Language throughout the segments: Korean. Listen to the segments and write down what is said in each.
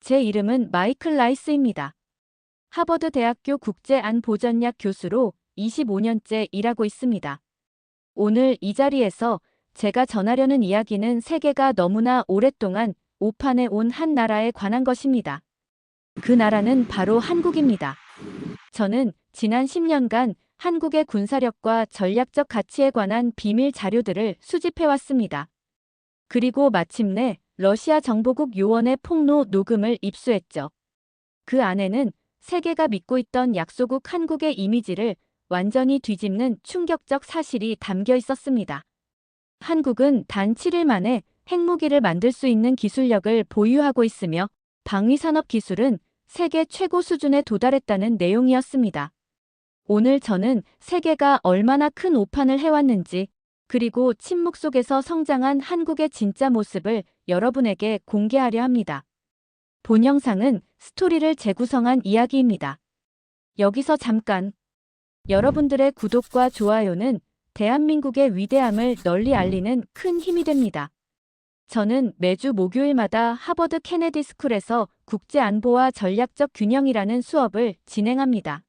제 이름은 마이클 라이스입니다. 하버드 대학교 국제안보전략 교수로 25년째 일하고 있습니다. 오늘 이 자리에서 제가 전하려는 이야기는 세계가 너무나 오랫동안 오판해 온 한 나라에 관한 것입니다. 그 나라는 바로 한국입니다. 저는 지난 10년간 한국의 군사력과 전략적 가치에 관한 비밀 자료들을 수집해왔습니다. 그리고 마침내 러시아 정보국 요원의 폭로 녹음을 입수했죠. 그 안에는 세계가 믿고 있던 약소국 한국의 이미지를 완전히 뒤집는 충격적 사실이 담겨 있었습니다. 한국은 단 7일 만에 핵무기를 만들 수 있는 기술력을 보유하고 있으며 방위산업 기술은 세계 최고 수준에 도달했다는 내용이었습니다. 오늘 저는 세계가 얼마나 큰 오판을 해왔는지, 그리고 침묵 속에서 성장한 한국의 진짜 모습을 여러분에게 공개하려 합니다. 본 영상은 스토리를 재구성한 이야기입니다. 여기서 잠깐. 여러분들의 구독과 좋아요는 대한민국의 위대함을 널리 알리는 큰 힘이 됩니다. 저는 매주 목요일마다 하버드 케네디 스쿨에서 국제안보와 전략적 균형이라는 수업을 진행합니다.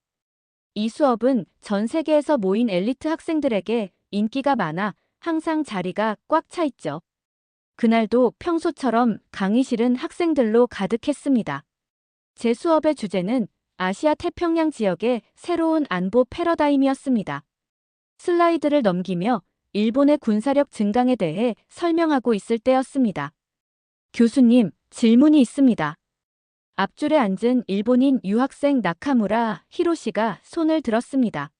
이 수업은 전 세계에서 모인 엘리트 학생들에게 인기가 많아 항상 자리가 꽉 차 있죠. 그날도 평소처럼 강의실은 학생들로 가득했습니다. 제 수업의 주제는 아시아 태평양 지역의 새로운 안보 패러다임이었습니다. 슬라이드를 넘기며 일본의 군사력 증강에 대해 설명하고 있을 때였습니다. 교수님, 질문이 있습니다. 앞줄에 앉은 일본인 유학생 나카무라 히로시가 손을 들었습니다.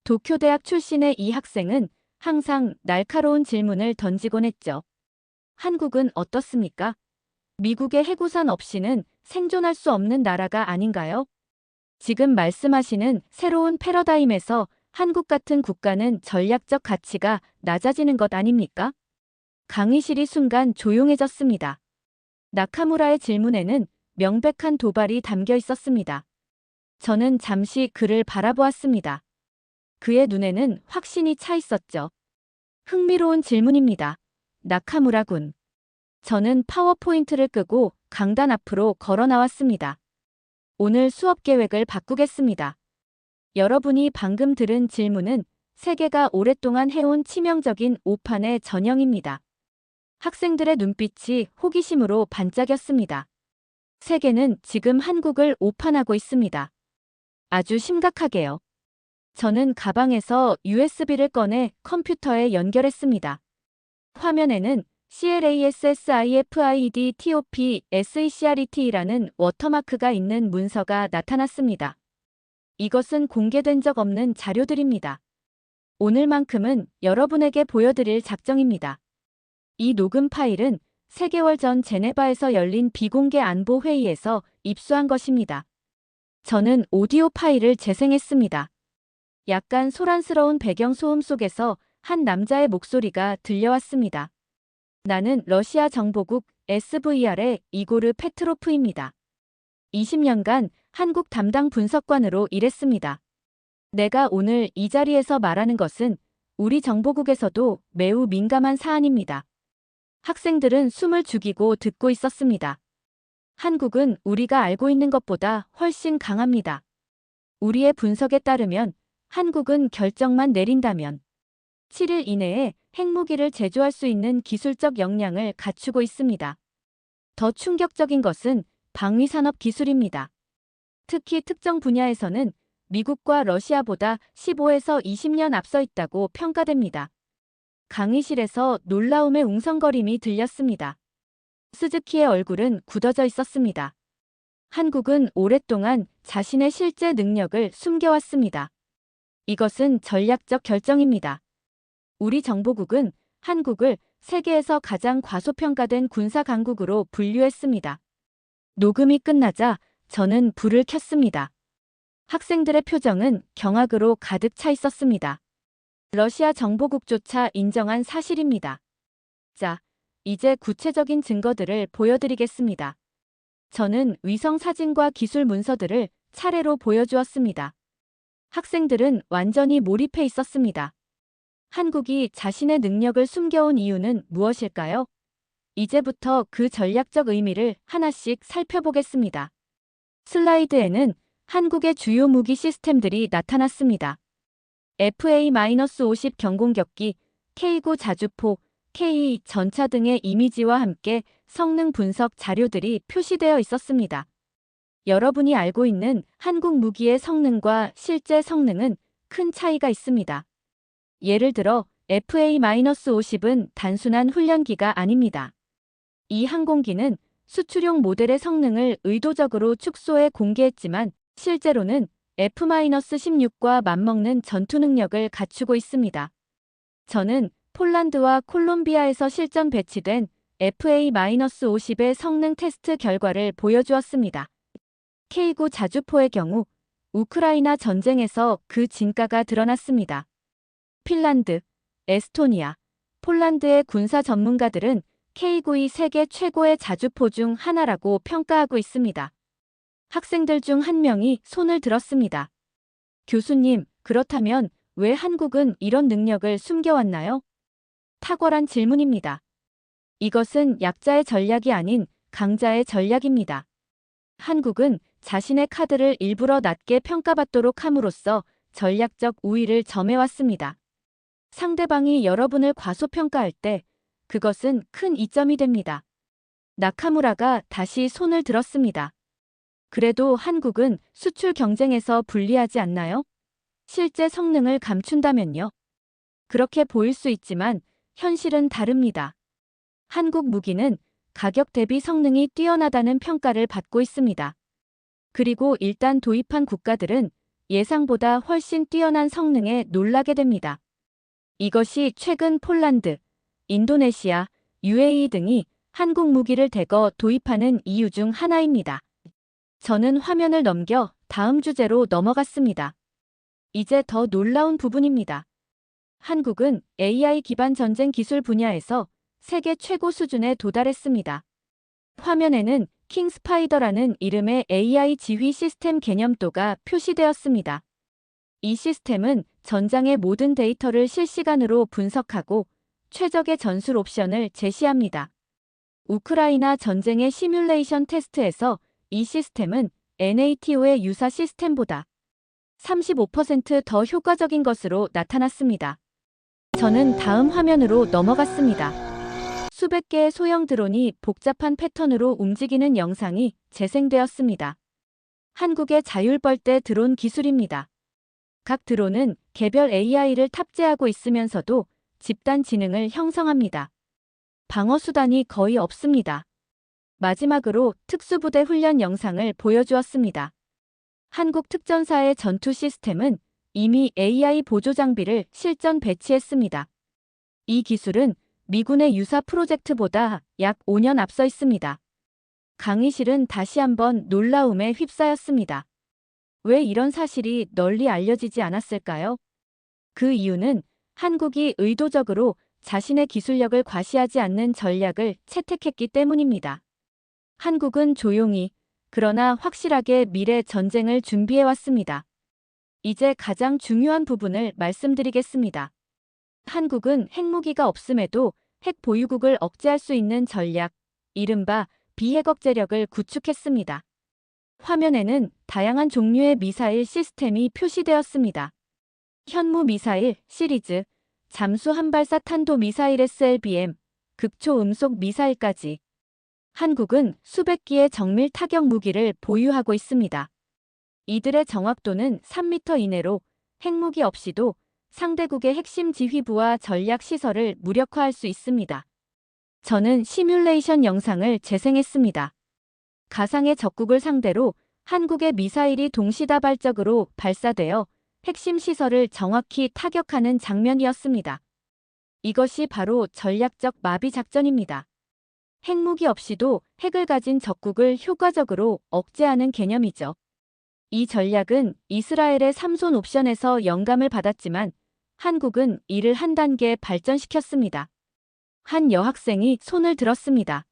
도쿄대학 출신의 이 학생은 항상 날카로운 질문을 던지곤 했죠. 한국은 어떻습니까? 미국의 해구산 없이는 생존할 수 없는 나라가 아닌가요? 지금 말씀하시는 새로운 패러다임에서 한국 같은 국가는 전략적 가치가 낮아지는 것 아닙니까? 강의실이 순간 조용해졌습니다. 나카무라의 질문에는 명백한 도발이 담겨 있었습니다. 저는 잠시 그를 바라보았습니다. 그의 눈에는 확신이 차 있었죠. 흥미로운 질문입니다. 나카무라 군. 저는 파워포인트를 끄고 강단 앞으로 걸어 나왔습니다. 오늘 수업 계획을 바꾸겠습니다. 여러분이 방금 들은 질문은 세계가 오랫동안 해온 치명적인 오판의 전형입니다. 학생들의 눈빛이 호기심으로 반짝였습니다. 세계는 지금 한국을 오판하고 있습니다. 아주 심각하게요. 저는 가방에서 USB를 꺼내 컴퓨터에 연결했습니다. 화면에는 CLASSIFIDTOP-SECRET라는 워터마크가 있는 문서가 나타났습니다. 이것은 공개된 적 없는 자료들입니다. 오늘만큼은 여러분에게 보여드릴 작정입니다. 이 녹음 파일은 3개월 전 제네바에서 열린 비공개 안보 회의에서 입수한 것입니다. 저는 오디오 파일을 재생했습니다. 약간 소란스러운 배경 소음 속에서 한 남자의 목소리가 들려왔습니다. 나는 러시아 정보국 SVR의 이고르 페트로프입니다. 20년간 한국 담당 분석관으로 일했습니다. 내가 오늘 이 자리에서 말하는 것은 우리 정보국에서도 매우 민감한 사안입니다. 학생들은 숨을 죽이고 듣고 있었습니다. 한국은 우리가 알고 있는 것보다 훨씬 강합니다. 우리의 분석에 따르면 한국은 결정만 내린다면 7일 이내에 핵무기를 제조할 수 있는 기술적 역량을 갖추고 있습니다. 더 충격적인 것은 방위산업 기술입니다. 특히 특정 분야에서는 미국과 러시아보다 15에서 20년 앞서 있다고 평가됩니다. 강의실에서 놀라움의 웅성거림이 들렸습니다. 스즈키의 얼굴은 굳어져 있었습니다. 한국은 오랫동안 자신의 실제 능력을 숨겨왔습니다. 이것은 전략적 결정입니다. 우리 정보국은 한국을 세계에서 가장 과소평가된 군사 강국으로 분류했습니다. 녹음이 끝나자 저는 불을 켰습니다. 학생들의 표정은 경악으로 가득 차 있었습니다. 러시아 정보국조차 인정한 사실입니다. 자, 이제 구체적인 증거들을 보여드리겠습니다. 저는 위성 사진과 기술 문서들을 차례로 보여주었습니다. 학생들은 완전히 몰입해 있었습니다. 한국이 자신의 능력을 숨겨온 이유는 무엇일까요? 이제부터 그 전략적 의미를 하나씩 살펴보겠습니다. 슬라이드에는 한국의 주요 무기 시스템들이 나타났습니다. FA-50 경공격기, K9 자주포, K2 전차 등의 이미지와 함께 성능 분석 자료들이 표시되어 있었습니다. 여러분이 알고 있는 한국 무기의 성능과 실제 성능은 큰 차이가 있습니다. 예를 들어 FA-50은 단순한 훈련기가 아닙니다. 이 항공기는 수출용 모델의 성능을 의도적으로 축소해 공개했지만 실제로는 F-16과 맞먹는 전투 능력을 갖추고 있습니다. 저는 폴란드와 콜롬비아에서 실전 배치된 FA-50의 성능 테스트 결과를 보여주었습니다. K9 자주포의 경우 우크라이나 전쟁에서 그 진가가 드러났습니다. 핀란드, 에스토니아, 폴란드의 군사 전문가들은 K9이 세계 최고의 자주포 중 하나라고 평가하고 있습니다. 학생들 중 한 명이 손을 들었습니다. 교수님, 그렇다면 왜 한국은 이런 능력을 숨겨왔나요? 탁월한 질문입니다. 이것은 약자의 전략이 아닌 강자의 전략입니다. 한국은 자신의 카드를 일부러 낮게 평가받도록 함으로써 전략적 우위를 점해왔습니다. 상대방이 여러분을 과소평가할 때 그것은 큰 이점이 됩니다. 나카무라가 다시 손을 들었습니다. 그래도 한국은 수출 경쟁에서 불리하지 않나요? 실제 성능을 감춘다면요? 그렇게 보일 수 있지만 현실은 다릅니다. 한국 무기는 가격 대비 성능이 뛰어나다는 평가를 받고 있습니다. 그리고 일단 도입한 국가들은 예상보다 훨씬 뛰어난 성능에 놀라게 됩니다. 이것이 최근 폴란드, 인도네시아, UAE 등이 한국 무기를 대거 도입하는 이유 중 하나입니다. 저는 화면을 넘겨 다음 주제로 넘어갔습니다. 이제 더 놀라운 부분입니다. 한국은 AI 기반 전쟁 기술 분야에서 세계 최고 수준에 도달했습니다. 화면에는 킹스파이더라는 이름의 AI 지휘 시스템 개념도가 표시되었습니다. 이 시스템은 전장의 모든 데이터를 실시간으로 분석하고 최적의 전술 옵션을 제시합니다. 우크라이나 전쟁의 시뮬레이션 테스트에서 이 시스템은 NATO의 유사 시스템보다 35%더 효과적인 것으로 나타났습니다. 저는 다음 화면으로 넘어갔습니다. 수백 개의 소형 드론이 복잡한 패턴으로 움직이는 영상이 재생되었습니다. 한국의 자율벌대 드론 기술입니다. 각 드론은 개별 AI를 탑재하고 있으면서도 집단 지능을 형성합니다. 방어 수단이 거의 없습니다. 마지막으로 특수부대 훈련 영상을 보여주었습니다. 한국 특전사의 전투 시스템은 이미 AI 보조 장비를 실전 배치했습니다. 이 기술은 미군의 유사 프로젝트보다 약 5년 앞서 있습니다. 강의실은 다시 한번 놀라움에 휩싸였습니다. 왜 이런 사실이 널리 알려지지 않았을까요? 그 이유는 한국이 의도적으로 자신의 기술력을 과시하지 않는 전략을 채택했기 때문입니다. 한국은 조용히, 그러나 확실하게 미래 전쟁을 준비해왔습니다. 이제 가장 중요한 부분을 말씀드리겠습니다. 한국은 핵무기가 없음에도 핵 보유국을 억제할 수 있는 전략, 이른바 비핵 억제력을 구축했습니다. 화면에는 다양한 종류의 미사일 시스템이 표시되었습니다. 현무 미사일 시리즈, 잠수 한발사 탄도 미사일 SLBM, 극초 음속 미사일까지. 한국은 수백 기의 정밀 타격 무기를 보유하고 있습니다. 이들의 정확도는 3m 이내로 핵무기 없이도 상대국의 핵심 지휘부와 전략 시설을 무력화할 수 있습니다. 저는 시뮬레이션 영상을 재생했습니다. 가상의 적국을 상대로 한국의 미사일이 동시다발적으로 발사되어 핵심 시설을 정확히 타격하는 장면이었습니다. 이것이 바로 전략적 마비 작전입니다. 핵무기 없이도 핵을 가진 적국을 효과적으로 억제하는 개념이죠. 이 전략은 이스라엘의 삼손 옵션에서 영감을 받았지만 한국은 이를 한 단계 발전시켰습니다. 한 여학생이 손을 들었습니다.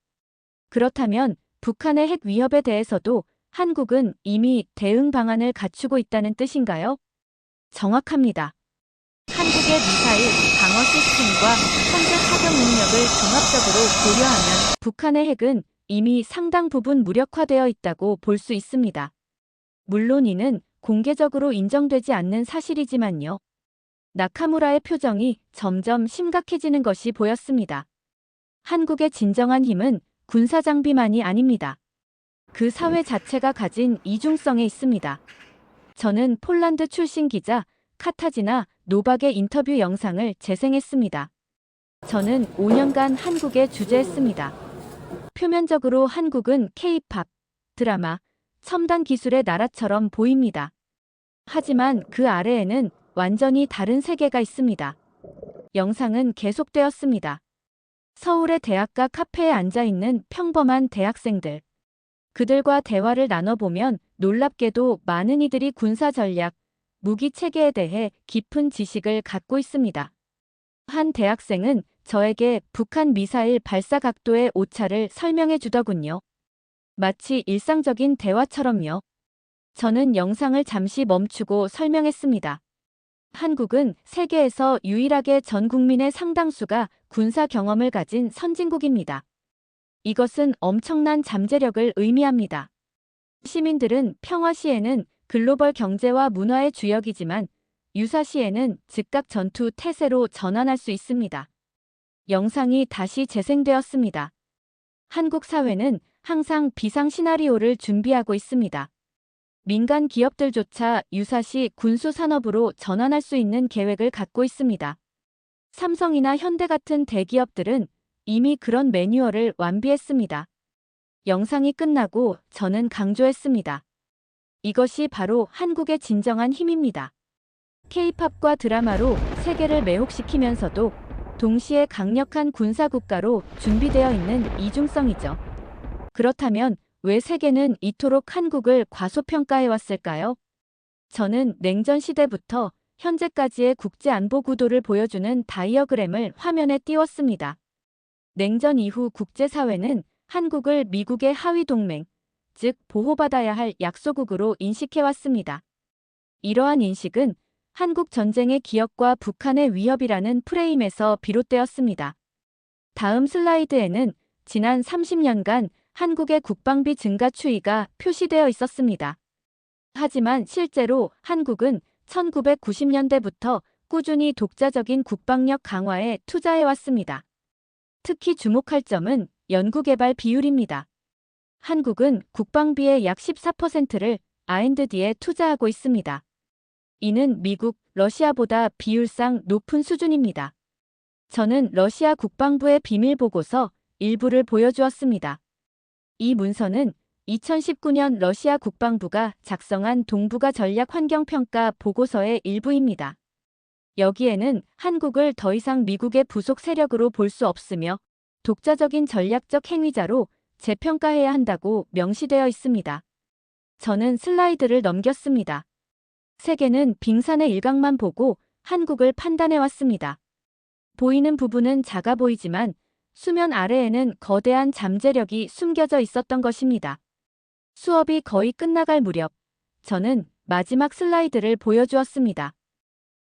그렇다면 북한의 핵 위협에 대해서도 한국은 이미 대응 방안을 갖추고 있다는 뜻인가요? 정확합니다. 한국의 미사일 방어 시스템과 현재 사격 능력을 종합적으로 고려하면 북한의 핵은 이미 상당 부분 무력화되어 있다고 볼 수 있습니다. 물론 이는 공개적으로 인정되지 않는 사실이지만요. 나카무라의 표정이 점점 심각해지는 것이 보였습니다. 한국의 진정한 힘은 군사장비만이 아닙니다. 그 사회 자체가 가진 이중성에 있습니다. 저는 폴란드 출신 기자 카타지나 노박의 인터뷰 영상을 재생했습니다. 저는 5년간 한국에 주재했습니다. 표면적으로 한국은 K-팝, 드라마, 첨단 기술의 나라처럼 보입니다. 하지만 그 아래에는 완전히 다른 세계가 있습니다. 영상은 계속되었습니다. 서울의 대학가 카페에 앉아있는 평범한 대학생들. 그들과 대화를 나눠보면 놀랍게도 많은 이들이 군사 전략, 무기 체계에 대해 깊은 지식을 갖고 있습니다. 한 대학생은 저에게 북한 미사일 발사 각도의 오차를 설명해 주더군요. 마치 일상적인 대화처럼요. 저는 영상을 잠시 멈추고 설명했습니다. 한국은 세계에서 유일하게 전 국민의 상당수가 군사 경험을 가진 선진국입니다. 이것은 엄청난 잠재력을 의미합니다. 시민들은 평화 시에는 글로벌 경제와 문화의 주역이지만 유사시에는 즉각 전투 태세로 전환할 수 있습니다. 영상이 다시 재생되었습니다. 한국 사회는 항상 비상 시나리오를 준비하고 있습니다. 민간 기업들조차 유사시 군수 산업으로 전환할 수 있는 계획을 갖고 있습니다. 삼성이나 현대 같은 대기업들은 이미 그런 매뉴얼을 완비했습니다. 영상이 끝나고 저는 강조했습니다. 이것이 바로 한국의 진정한 힘입니다. K-팝과 드라마로 세계를 매혹시키면서도 동시에 강력한 군사국가로 준비되어 있는 이중성이죠. 그렇다면 왜 세계는 이토록 한국을 과소평가해왔을까요? 저는 냉전 시대부터 현재까지의 국제안보 구도를 보여주는 다이어그램을 화면에 띄웠습니다. 냉전 이후 국제사회는 한국을 미국의 하위 동맹, 즉 보호받아야 할 약소국으로 인식해왔습니다. 이러한 인식은 한국 전쟁의 기억과 북한의 위협이라는 프레임에서 비롯되었습니다. 다음 슬라이드에는 지난 30년간 한국의 국방비 증가 추이가 표시되어 있었습니다. 하지만 실제로 한국은 1990년대부터 꾸준히 독자적인 국방력 강화에 투자해왔습니다. 특히 주목할 점은 연구개발 비율입니다. 한국은 국방비의 약 14%를 R&D에 투자하고 있습니다. 이는 미국, 러시아보다 비율상 높은 수준입니다. 저는 러시아 국방부의 비밀 보고서 일부를 보여주었습니다. 이 문서는 2019년 러시아 국방부가 작성한 동북아 전략 환경평가 보고서의 일부입니다. 여기에는 한국을 더 이상 미국의 부속 세력으로 볼 수 없으며 독자적인 전략적 행위자로 재평가해야 한다고 명시되어 있습니다. 저는 슬라이드를 넘겼습니다. 세계는 빙산의 일각만 보고 한국을 판단해왔습니다. 보이는 부분은 작아 보이지만 수면 아래에는 거대한 잠재력이 숨겨져 있었던 것입니다. 수업이 거의 끝나갈 무렵, 저는 마지막 슬라이드를 보여주었습니다.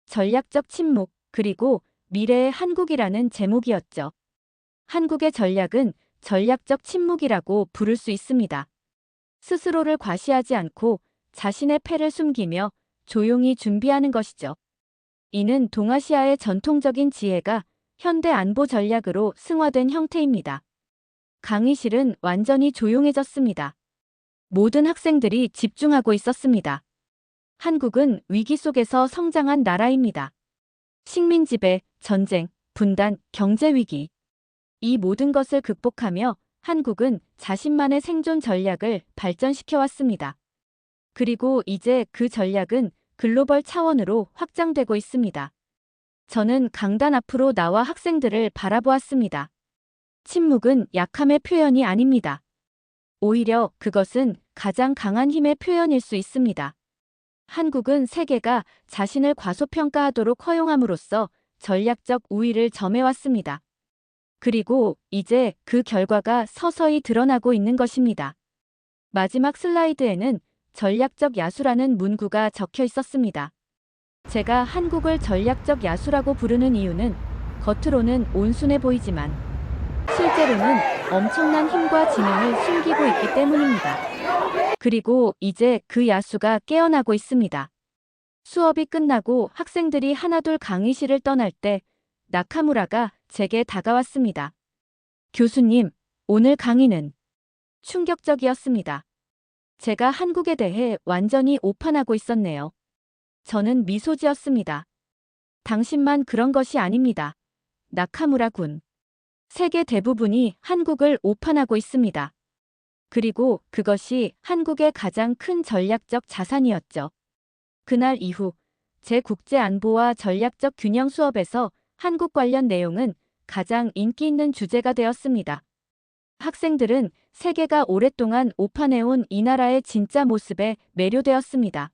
전략적 침묵, 그리고 미래의 한국이라는 제목이었죠. 한국의 전략은 전략적 침묵이라고 부를 수 있습니다. 스스로를 과시하지 않고 자신의 패를 숨기며 조용히 준비하는 것이죠. 이는 동아시아의 전통적인 지혜가 현대 안보 전략으로 승화된 형태입니다. 강의실은 완전히 조용해졌습니다. 모든 학생들이 집중하고 있었습니다. 한국은 위기 속에서 성장한 나라입니다. 식민 지배, 전쟁, 분단, 경제 위기. 이 모든 것을 극복하며 한국은 자신만의 생존 전략을 발전시켜왔습니다. 그리고 이제 그 전략은 글로벌 차원으로 확장되고 있습니다. 저는 강단 앞으로 나와 학생들을 바라보았습니다. 침묵은 약함의 표현이 아닙니다. 오히려 그것은 가장 강한 힘의 표현일 수 있습니다. 한국은 세계가 자신을 과소평가하도록 허용함으로써 전략적 우위를 점해왔습니다. 그리고 이제 그 결과가 서서히 드러나고 있는 것입니다. 마지막 슬라이드에는 전략적 야수라는 문구가 적혀 있었습니다. 제가 한국을 전략적 야수라고 부르는 이유는 겉으로는 온순해 보이지만 실제로는 엄청난 힘과 지능을 숨기고 있기 때문입니다. 그리고 이제 그 야수가 깨어나고 있습니다. 수업이 끝나고 학생들이 하나둘 강의실을 떠날 때 나카무라가 제게 다가왔습니다. 교수님, 오늘 강의는 충격적이었습니다. 제가 한국에 대해 완전히 오판하고 있었네요. 저는 미소 지었습니다. 당신만 그런 것이 아닙니다. 나카무라 군. 세계 대부분이 한국을 오판하고 있습니다. 그리고 그것이 한국의 가장 큰 전략적 자산이었죠. 그날 이후 제 국제안보와 전략적 균형 수업에서 한국 관련 내용은 가장 인기 있는 주제가 되었습니다. 학생들은 세계가 오랫동안 오판해온 이 나라의 진짜 모습에 매료되었습니다.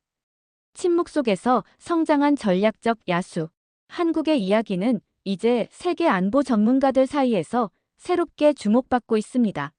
침묵 속에서 성장한 전략적 야수. 한국의 이야기는 이제 세계 안보 전문가들 사이에서 새롭게 주목받고 있습니다.